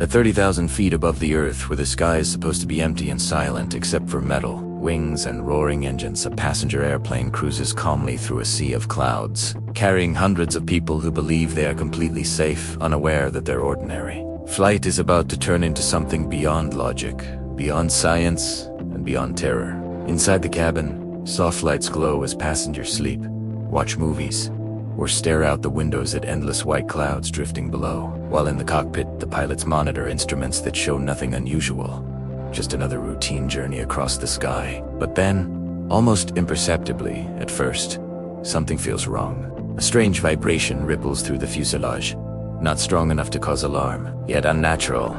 At 30,000 feet above the Earth, where the sky is supposed to be empty and silent except for metal, wings, and roaring engines, a passenger airplane cruises calmly through a sea of clouds, carrying hundreds of people who believe they are completely safe, unaware that they're ordinary. Flight is about to turn into something beyond logic, beyond science, and beyond terror. Inside the cabin, soft lights glow as passengers sleep, watch movies, or stare out the windows at endless white clouds drifting below. While in the cockpit, the pilots monitor instruments that show nothing unusual, just another routine journey across the sky. But then, almost imperceptibly at first, something feels wrong. A strange vibration ripples through the fuselage, not strong enough to cause alarm, yet unnatural,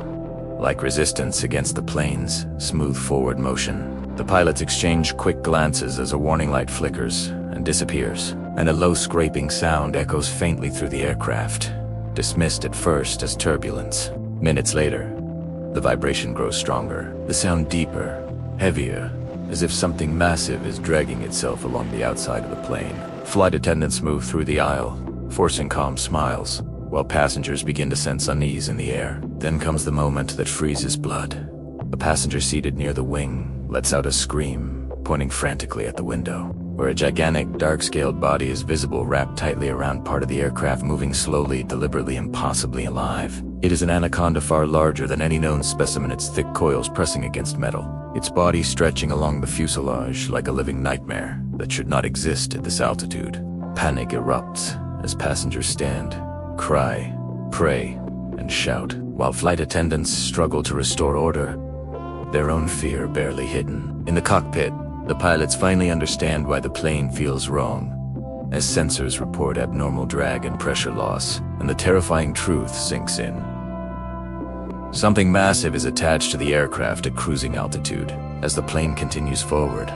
like resistance against the plane's smooth forward motion. The pilots exchange quick glances as a warning light flickers and disappears, and a low scraping sound echoes faintly through the aircraft, dismissed at first as turbulence. Minutes later, the vibration grows stronger, the sound deeper, heavier, as if something massive is dragging itself along the outside of the plane. Flight attendants move through the aisle, forcing calm smiles, while passengers begin to sense unease in the air. Then comes the moment that freezes blood. A passenger seated near the wing lets out a scream, pointing frantically at the window, where a gigantic, dark-scaled body is visible wrapped tightly around part of the aircraft, moving slowly, deliberately, impossibly alive. It is an anaconda far larger than any known specimen, its thick coils pressing against metal, its body stretching along the fuselage like a living nightmare that should not exist at this altitude. Panic erupts as passengers stand, cry, pray, and shout, while flight attendants struggle to restore order, their own fear barely hidden. In the cockpit, the pilots finally understand why the plane feels wrong, as sensors report abnormal drag and pressure loss, and the terrifying truth sinks in. Something massive is attached to the aircraft at cruising altitude. As the plane continues forward,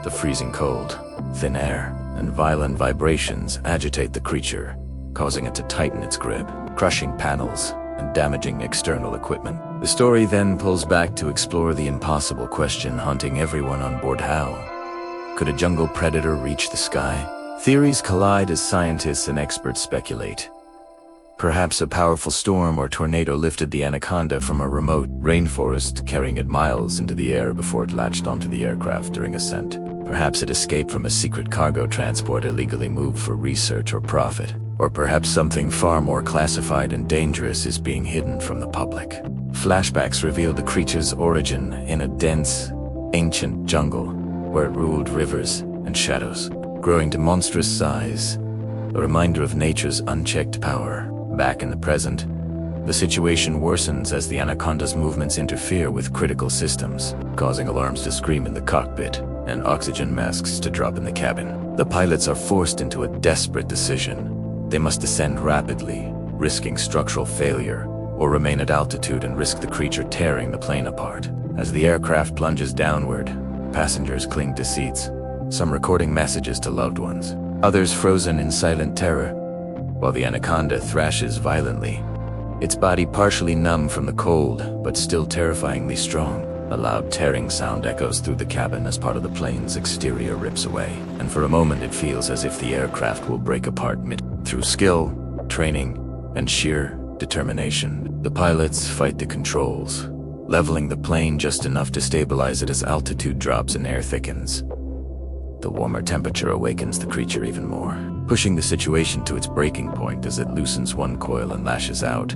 the freezing cold, thin air, and violent vibrations agitate the creature, causing it to tighten its grip, crushing panels and damaging external equipment. The story then pulls back to explore the impossible question haunting everyone on board: how could a jungle predator reach the sky? Theories collide as scientists and experts speculate. Perhaps a powerful storm or tornado lifted the Anaconda from a remote rainforest, carrying it miles into the air before it latched onto the aircraft during ascent. Perhaps it escaped from a secret cargo transport illegally moved for research or profit. Or perhaps something far more classified and dangerous is being hidden from the public. Flashbacks reveal the creature's origin in a dense, ancient jungle where it ruled rivers and shadows, growing to monstrous size, a reminder of nature's unchecked power. Back in the present, the situation worsens as the Anaconda's movements interfere with critical systems, causing alarms to scream in the cockpit and oxygen masks to drop in the cabin. The pilots are forced into a desperate decision. They must descend rapidly, risking structural failure, or remain at altitude and risk the creature tearing the plane apart. As the aircraft plunges downward, passengers cling to seats, some recording messages to loved ones, others frozen in silent terror, while the Anaconda thrashes violently, its body partially numb from the cold, but still terrifyingly strong. A loud tearing sound echoes through the cabin as part of the plane's exterior rips away, and for a moment it feels as if the aircraft will break apart through skill, training, and sheer determination. The pilots fight the controls, leveling the plane just enough to stabilize it as altitude drops and air thickens. The warmer temperature awakens the creature even more, pushing the situation to its breaking point as it loosens one coil and lashes out,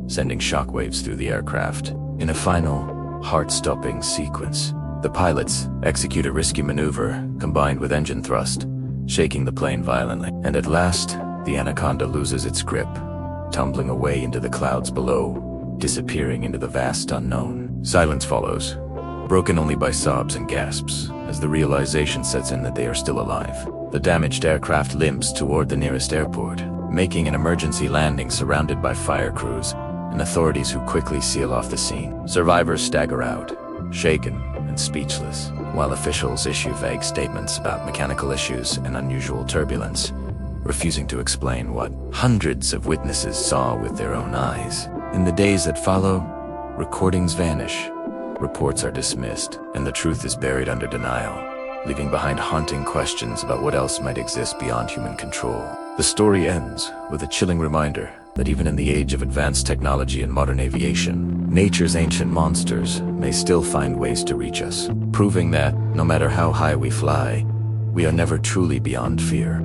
sending shockwaves through the aircraft. In a final, heart-stopping sequence, the pilots execute a risky maneuver combined with engine thrust, shaking the plane violently. And at last, the Anaconda loses its grip, tumbling away into the clouds below, disappearing into the vast unknown. Silence follows, broken only by sobs and gasps, as the realization sets in that they are still alive. The damaged aircraft limps toward the nearest airport, making an emergency landing surrounded by fire crews and authorities who quickly seal off the scene. Survivors stagger out, shaken and speechless, while officials issue vague statements about mechanical issues and unusual turbulence, refusing to explain what hundreds of witnesses saw with their own eyes. In the days that follow, recordings vanish, reports are dismissed, and the truth is buried under denial, leaving behind haunting questions about what else might exist beyond human control. The story ends with a chilling reminder that even in the age of advanced technology and modern aviation, nature's ancient monsters may still find ways to reach us, proving that, no matter how high we fly, we are never truly beyond fear.